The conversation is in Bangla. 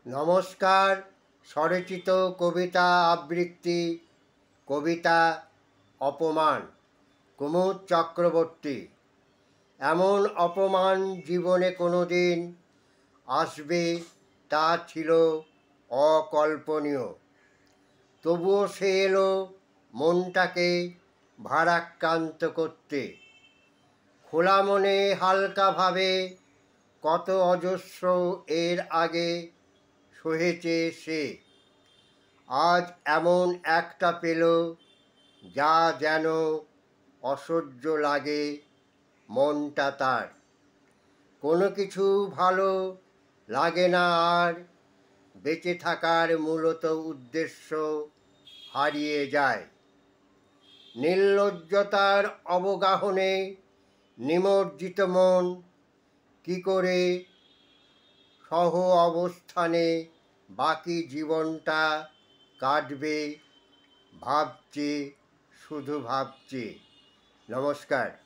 নমস্কার। স্বরচিত কবিতা আবৃত্তি কবিতা অপমান কুমুদ চক্রবর্তী। এমন অপমান জীবনে কোনো দিন আসবে তা ছিল অকল্পনীয়। তবুও সে এলো মনটাকে ভারাক্রান্ত করতে। খোলা মনে হালকাভাবে কত অজস্র এর আগে সহেছে সে। আজ এমন একটা পেল যা যেন অসহ্য লাগে মনটা তার। কোনো কিছু ভালো লাগে না আর, বেঁচে থাকার মূলত উদ্দেশ্য হারিয়ে যায়। নির্লজ্জতার অবগাহনে নিমজ্জিত মন কি করে সহ অবস্থানে বাকি জীবনটা কাটবে ভাবছে, শুধু ভাবছে। নমস্কার।